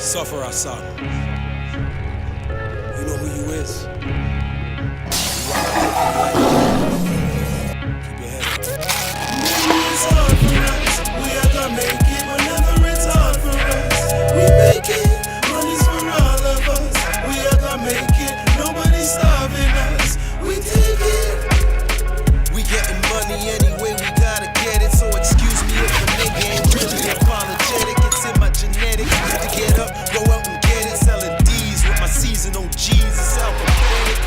Suffer our son. You know who you is. Keep your head up. It's hard for us. We are gonna make it whenever it's hard for us. We make it. Money's for all of us. We are gonna make it. Nobody's starving us. We take it. We getting money anyway. We gotta get it. So excuse me if the nigga ain't really apologetic. It's in my genetics to get up, go out and get it. Selling D's with my seasonal G's. It's alphabetic.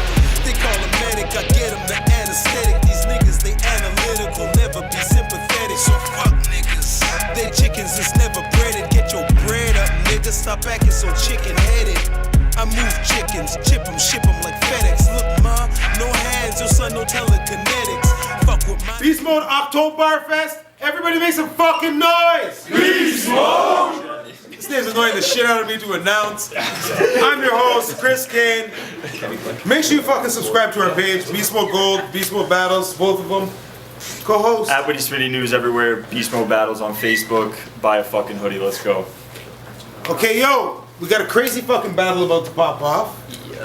They call them medic. I get them the anesthetic. These niggas, they analytical, never be sympathetic. So fuck niggas. They chickens is never breaded. Get your bread up, nigga. Stop acting so chicken-headed. I move chickens, chip them, ship them like FedEx. Look, ma, no hands, your son, no telekinetics. Fuck with my Beastmode Oktoberfest. Everybody make some fucking noise! Beastmode! This name's annoying the shit out of me to announce. I'm your host, Chris Kane. Make sure you fucking subscribe to our page, Beastmode Gold, Beastmode Battles, both of them. Co-host. At Witty Smitty News everywhere, Beastmode Battles on Facebook. Buy a fucking hoodie, let's go. Okay, yo, we got a crazy fucking battle about to pop off.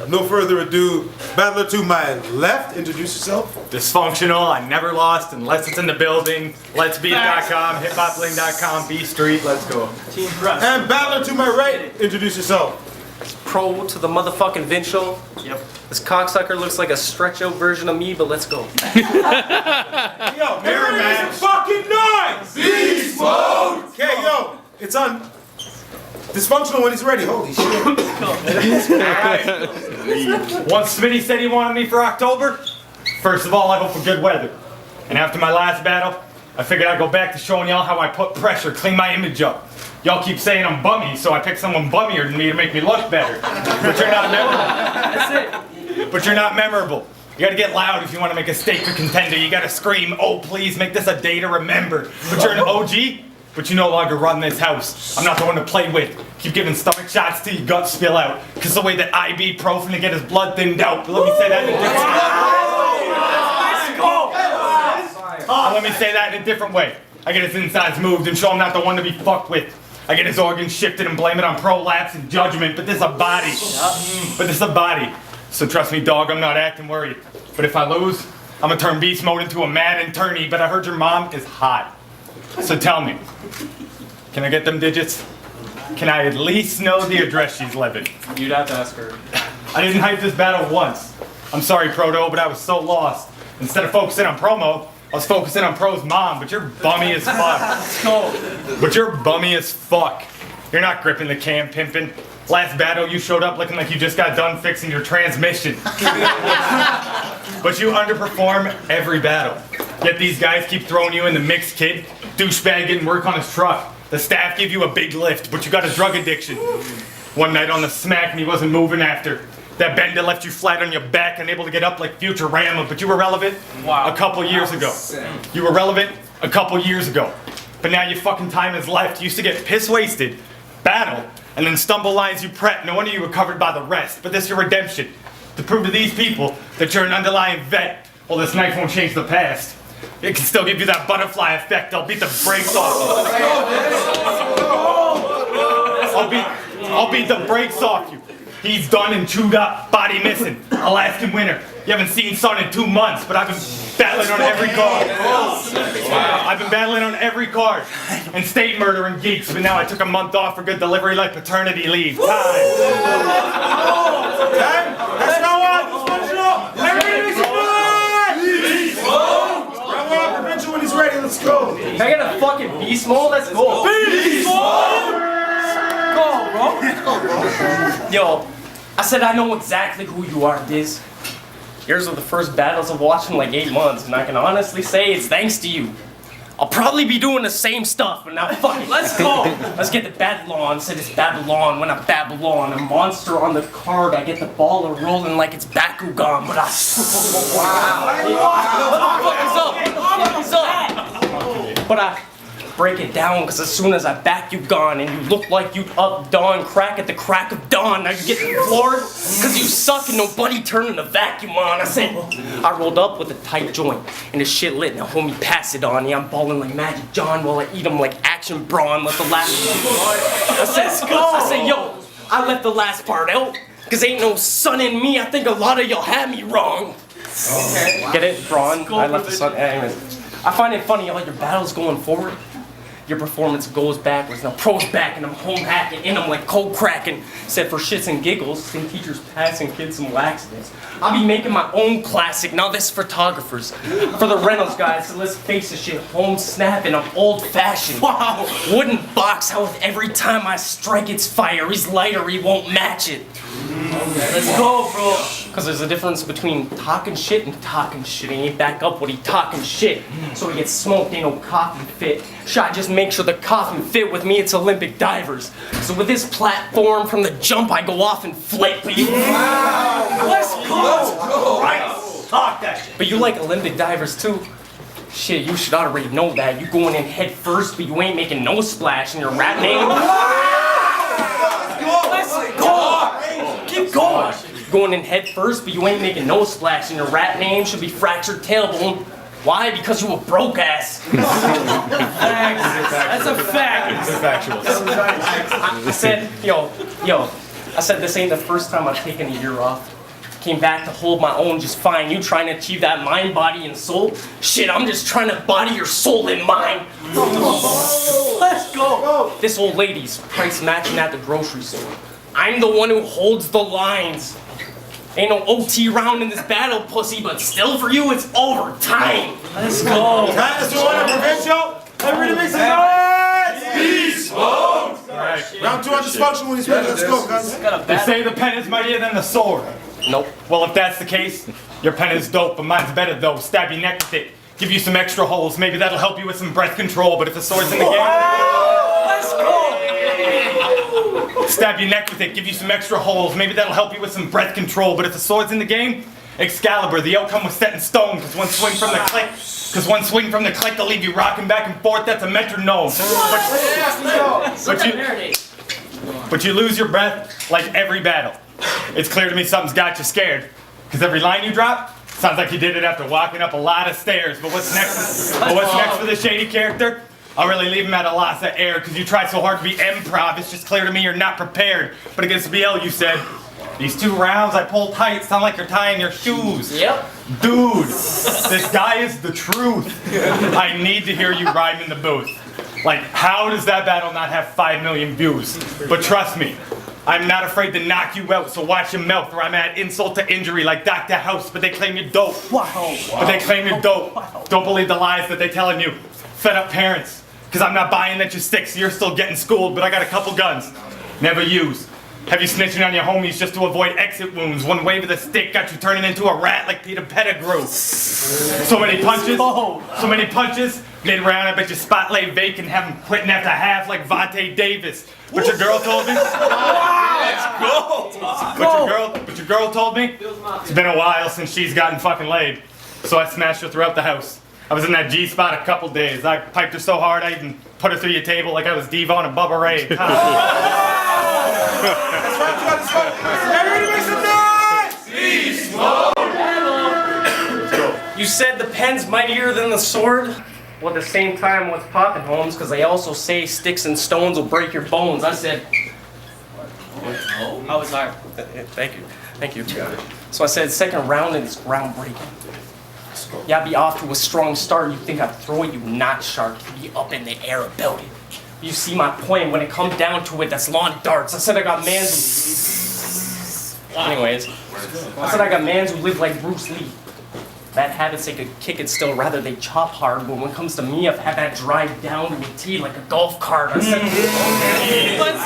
No further ado, battler to my left, introduce yourself. Dysfunctional, I never lost unless it's in the building. Letsbeat.com, hiphopling.com, B Street, let's go. Team Press. And battler to my right, introduce yourself. Pro to the motherfucking Provincial. Yep. This cocksucker looks like a stretch out version of me, but let's go. Yo, everybody make some fucking noise! Beast mode! Okay, yo, it's on Dysfunctional when he's ready. Holy shit. Once Smitty said he wanted me for October, first of all I hope for good weather. And after my last battle, I figured I'd go back to showing y'all how I put pressure, clean my image up. Y'all keep saying I'm bummy, so I picked someone bummier than me to make me look better. But you're not memorable. That's it. But you're not memorable. You gotta get loud if you want to make a stake for contender. You gotta scream, oh please, make this a day to remember. But you're an OG, but you no longer run this house. I'm not the one to play with. Keep giving stomach shots till your guts spill out. Cause the way that ibuprofen to get his blood thinned out. But let me say that in a different way. Let me say that in a different way. I get his insides moved and show I'm not the one to be fucked with. I get his organs shifted and blame it on prolapse and judgment, but this is a body. But this is a body. So trust me, dog, I'm not acting worried. But if I lose, I'm gonna turn beast mode into a mad attorney, but I heard your mom is hot. So tell me, can I get them digits? Can I at least know the address she's living? You'd have to ask her. I didn't hype this battle once. I'm sorry, Proto, but I was so lost. Instead of focusing on promo, I was focusing on Pro's mom, but you're bummy as fuck. Let's go. But you're bummy as fuck. You're not gripping the cam pimping. Last battle, you showed up looking like you just got done fixing your transmission. But you underperform every battle. Yet these guys keep throwing you in the mix, kid. Douchebag getting work on his truck. The staff give you a big lift, but you got a drug addiction. One night on the smack and he wasn't moving after. That bender left you flat on your back, unable to get up like Futurama, but you were relevant a couple years ago. You were relevant a couple years ago. But now your fucking time is left. You used to get piss-wasted, battle, and then stumble lines you prep. No wonder you were covered by the rest. But this is your redemption. To prove to these people that you're an underlying vet. Well, this knife won't change the past. It can still give you that butterfly effect. I'll beat the brakes off you. I'll beat the brakes off you. He's done and chewed up, body missing, Alaskan winter. You haven't seen sun in 2 months, but I've been battling on every card. I've been battling on every card. And state murdering geeks, but now I took a month off for good delivery like paternity leave. Time. Let's go on, Dysfunctional. Everybody make some noise! Round one, Provincial when he's ready, let's go. Can I get a fucking beast mode? Let's go. Beast mode! Go, bro. Yo, I said I know exactly who you are, Diz. Yours were the first battles I've watched in like 8 months, and I can honestly say it's thanks to you. I'll probably be doing the same stuff, but now fuck it, let's go! Let's get the Babylon, said it's Babylon when I'm Babylon. A monster on the card, I get the ball rolling like it's Bakugan, but I... Wow. What's up? But I break it down, cause as soon as I back you gone, and you look like you'd up dawn, crack at the crack of dawn, now you get floored, cause you suck and nobody turning the vacuum on. I said, I rolled up with a tight joint, and the shit lit, now homie pass it on, yeah, I'm balling like Magic John while I eat 'em like Action Brawn, let the last I said, yo, I left the last part out, cause ain't no sun in me. I think a lot of y'all had me wrong. Okay. Get it, Braun? I left the sun. Anyways, I find it funny, all your battles going forward, your performance goes backwards. Now pro's back and I'm home hacking in them like cold cracking. Said for shits and giggles, same teachers passing kids some laxatives. I'll be making my own classic, now this photographers. For the Reynolds guys, so let's face this shit, home snapping, I'm old fashioned. Wow! Wooden box, how with every time I strike it's fire, he's lighter, he won't match it. Okay, let's go, bro. Cause there's a difference between talking shit and talking shit. He ain't back up what he talking shit. So he gets smoked, ain't no coffin fit. Shot, just make sure the coffin fit with me, it's Olympic divers. So with this platform, from the jump I go off and flip. Wow. Let's go! Right, talk that shit. But you like Olympic divers too? Shit, you should already know that. You going in head first, but you ain't making no splash in your rap name. Let's go! Keep going! Going in head first, but you ain't making no splash in your rap name should be fractured tailbone. Why? Because you a broke ass. That's a fact. It's factual. I said, I said this ain't the first time I've taken a year off. Came back to hold my own just fine. You trying to achieve that mind, body, and soul? Shit, I'm just trying to body your soul and mind. Let's go. This old lady's price matching at the grocery store. I'm the one who holds the lines. Ain't no OT round in this battle, pussy, but still for you, it's overtime. Let's go. Let's do it, Provincial. Everybody make some noise. Beastmode. Alright. Round 2 on Dysfunctional when he's ready. Let's go, guys. They say the pen is mightier than the sword. Nope. Well, if that's the case, your pen is dope, but mine's better though. Stab your neck with it. Give you some extra holes. Maybe that'll help you with some breath control, but if the sword's in the game... Let's go. Stab your neck with it, give you some extra holes. Maybe that'll help you with some breath control. But if the sword's in the game, Excalibur, the outcome was set in stone. Cause one swing from the click, they'll leave you rocking back and forth. That's a metronome. But you lose your breath like every battle. It's clear to me something's got you scared. Cause every line you drop sounds like you did it after walking up a lot of stairs. But what's next? For the shady character? I'll really leave him at a loss of air because you tried so hard to be improv. It's just clear to me you're not prepared. But against BL, you said, these 2 rounds I pulled tight sound like you're tying your shoes. Yep. Dude, this guy is the truth. I need to hear you rhyme in the booth. Like, how does that battle not have 5 million views? But trust me, I'm not afraid to knock you out, so watch your mouth or I'm at insult to injury like Dr. House, but they claim you're dope. Wow. But they claim you're dope. Don't believe the lies that they telling you. Fed up parents. Cause I'm not buying that you're sick, so you're still getting schooled, but I got a couple guns. Never use. Have you snitching on your homies just to avoid exit wounds? One wave of the stick got you turning into a rat like Peter Pettigrew. So many punches. Mid-round, I bet you spot lay vacant, have him quitting after half like Vontae Davis. But your girl told me. But your girl told me it's been a while since she's gotten fucking laid. So I smashed her throughout the house. I was in that G spot a couple days. I piped her so hard I even put her through your table like I was Devon and Bubba Ray. You said the pen's mightier than the sword? Well, at the same time, what's poppin', Holmes? Because they also say sticks and stones will break your bones. I said... I was like... Thank you. So I said, second round and it's groundbreaking. Yeah, I'd be off to a strong start. You think I'd throw you? Not shark. You'd be up in the air about it. You see my point. When it comes down to it, that's lawn darts. I said I got mans who... Anyways. I said I got mans who live like Bruce Lee. Bad habits, they could kick it still, rather they chop hard. But when it comes to me, I've had that drive down to a T like a golf cart. I said, let's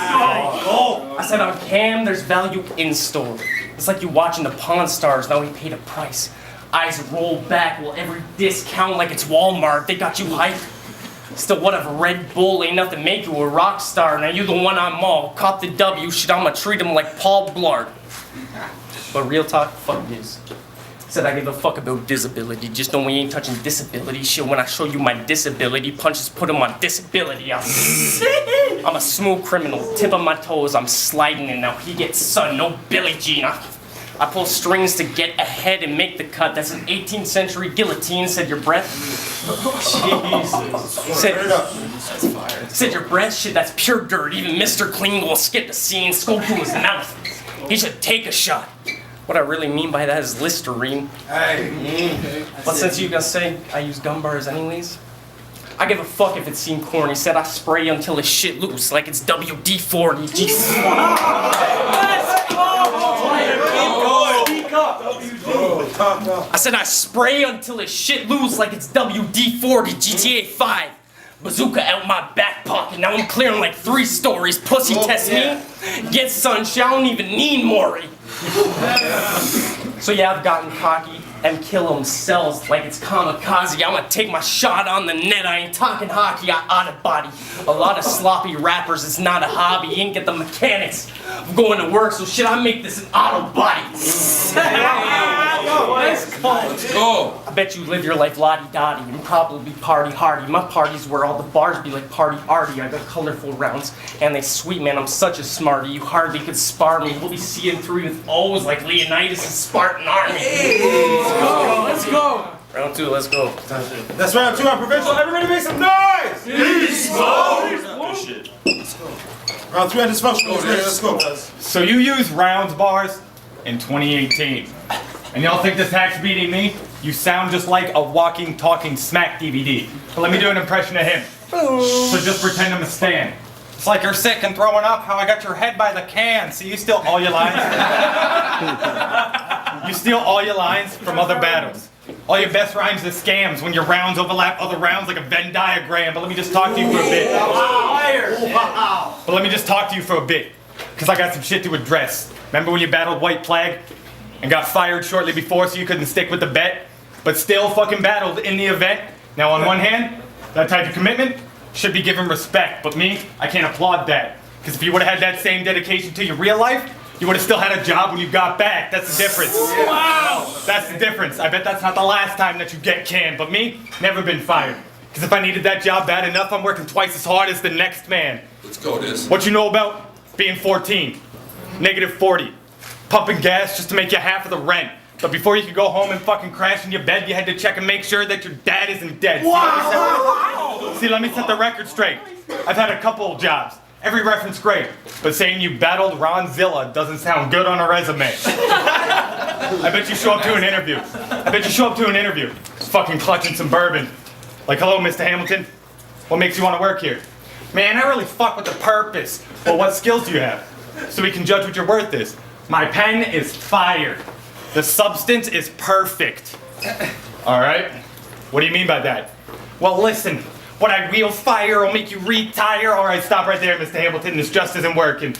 go. I said on cam, there's value in store. It's like you watching the Pawn Stars, now we paid a price. Eyes roll back, well every discount like it's Walmart, they got you hyped. Still, what if Red Bull ain't nothing to make you a rock star? Now you the one on mall, caught the W, shit, I'ma treat him like Paul Blart. But real talk, fuck this. Said I give a fuck about disability, just know we ain't touching disability. Shit, when I show you my disability, punches put him on disability. I'm a smooth criminal, tip of my toes, I'm sliding and now he gets sun, no Billie Jean. I I pull strings to get ahead and make the cut. That's an 18th century guillotine, said your breath. Jesus. Said your breath? Shit, that's pure dirt. Even Mr. Clean will skip the scene, skull to his mouth. He should take a shot. What I really mean by that is Listerine. But since you guys say I use gum bars anyways, I give a fuck if it seemed corny. Said I spray until it's shit loose, like it's WD-40. Jesus. I said I spray until it's shit loose, like it's WD-40, GTA 5. Bazooka out my back pocket, now I'm clearing like 3 stories. Pussy test me, get sunshine, I don't even need Maury. So yeah, I've gotten cocky and kill them cells like it's kamikaze. I'ma take my shot on the net. I ain't talking hockey, I out of body. A lot of sloppy rappers, it's not a hobby. You ain't get the mechanics of going to work, so shit, I make this an auto body. Let's go. I bet you live your life lottie-dottie and probably party-hardy. My party's where all the bars be like party-arty. I got colorful rounds and they sweet, man. I'm such a smarty. You hardly could spar me. We'll be seeing through with O's like Leonidas' Spartan army. Let's go. Round 2, let's go. That's round 2 on Provincial. Everybody make some noise! Shit. Round 3 on Dysfunctional. Let's go. So you use rounds bars in 2018. And y'all think this hack's beating me? You sound just like a walking, talking smack DVD. But let me do an impression of him. So just pretend I'm a Stan. It's like you're sick and throwing up how I got your head by the can. See, you steal all your lines. You steal all your lines from other battles. All your best rhymes are scams when your rounds overlap other rounds like a Venn diagram. But let me just talk to you for a bit. But let me just talk to you for a bit. Because I got some shit to address. Remember when you battled White Plague? And got fired shortly before so you couldn't stick with the bet? But still fucking battled in the event? Now on one hand, that type of commitment should be given respect. But me, I can't applaud that. Because if you would have had that same dedication to your real life, you would have still had a job when you got back. That's the difference. Wow! That's the difference. I bet that's not the last time that you get canned. But me, never been fired. Because if I needed that job bad enough, I'm working twice as hard as the next man. Let's go, this. What you know about being 14? -40. Pumping gas just to make you half of the rent. But before you could go home and fucking crash in your bed, you had to check and make sure that your dad isn't dead. See, let me set the record straight. I've had a couple of jobs. Every reference great. But saying you battled Ron Zilla doesn't sound good on a resume. I bet you show up to an interview. Fucking clutching some bourbon. Like, hello, Mr. Hamilton. What makes you want to work here? Man, I really fuck with the purpose. Well, what skills do you have? So we can judge what your worth is. My pen is fire. The substance is perfect. All right? What do you mean by that? Well, listen. What I wheel fire will make you retire. All right, stop right there, Mr. Hamilton. This just isn't working.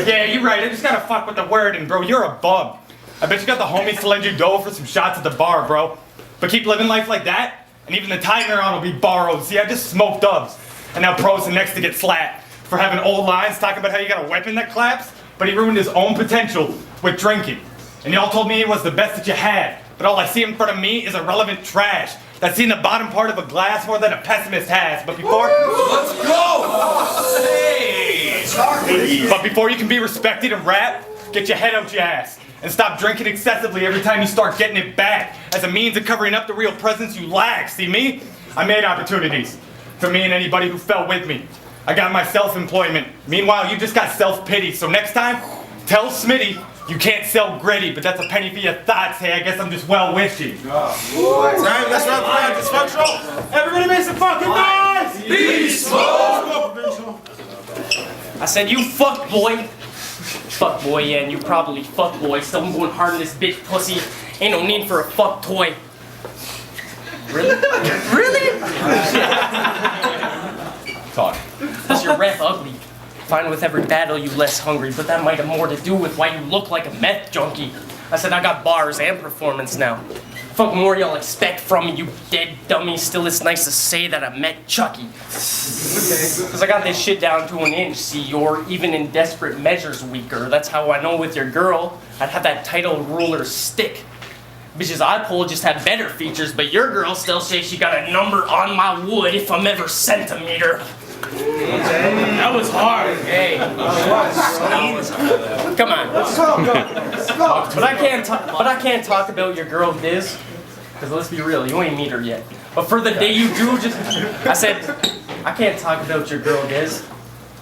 Yeah, you're right. I just gotta fuck with the word, and bro, you're a bum. I bet you got the homies to lend you dough for some shots at the bar, bro. But keep living life like that, and even the time you're on will be borrowed. See, I just smoked dubs, and now pro's the next to get slapped for having old lines talking about how you got a weapon that claps. But he ruined his own potential with drinking. And y'all told me it was the best that you had. But all I see in front of me is irrelevant trash. That's seen the bottom part of a glass more than a pessimist has. But before... Let's go! Hey! But before you can be respected and rap, get your head out your ass. And stop drinking excessively every time you start getting it back. As a means of covering up the real presence you lack. See me? I made opportunities. For me and anybody who fell with me. I got my self-employment. Meanwhile, you just got self-pity. So next time, tell Smitty you can't sell gritty, but that's a penny for your thoughts. Hey, I guess I'm just well-wishing. Time, that's round 3 on Dysfunctional. Everybody make some fucking noise! Beastmode! I said, you fuck boy. Fuck boy, yeah, and you probably fuck boy. Still, I'm going hard in this bitch pussy. Ain't no need for a fuck toy. Really? Really? Talk. Cause your rap ugly. Find with every battle you less hungry, but that might have more to do with why you look like a meth junkie. I said I got bars and performance now. Fuck more y'all expect from me, you dead dummy. Still, it's nice to say that I met Chucky. Cause I got this shit down to an inch. See, you're even in desperate measures weaker. That's how I know with your girl, I'd have that title ruler stick. Bitches I pull just have better features, but your girl still says she got a number on my wood if I'm ever centimeter. That was hard. Hey. Come on. But I can't talk about your girl Diz. Because let's be real, you ain't meet her yet. But for the day you do, I said, I can't talk about your girl Diz.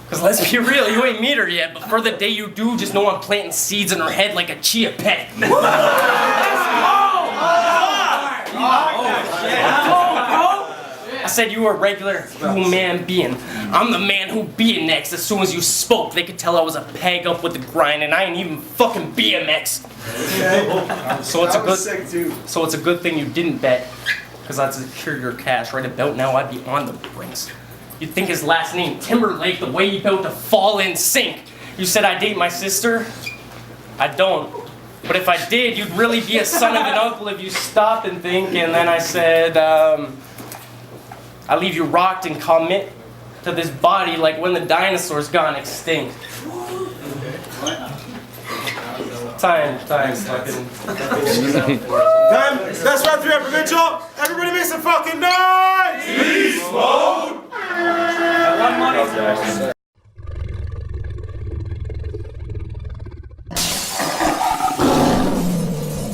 Because let's be real, you ain't meet her yet. But for the day you do, just know I'm planting seeds in her head like a chia pet. I said you were a regular human being. I'm the man who be it next. As soon as you spoke, they could tell I was a peg up with the grind, and I ain't even fucking BMX. So it's a good thing you didn't bet, because I'd secure your cash right about now. I'd be on the brinks. You'd think his last name Timberlake, the way he built to fall in sync. You said I date my sister. I don't. But if I did, you'd really be a son of an uncle if you stopped and think. And then I said, I leave you rocked and commit to this body like when the dinosaurs gone extinct. Time. Fucking. Time. That's right through Provincial. Everybody make some fucking noise! Beastmode!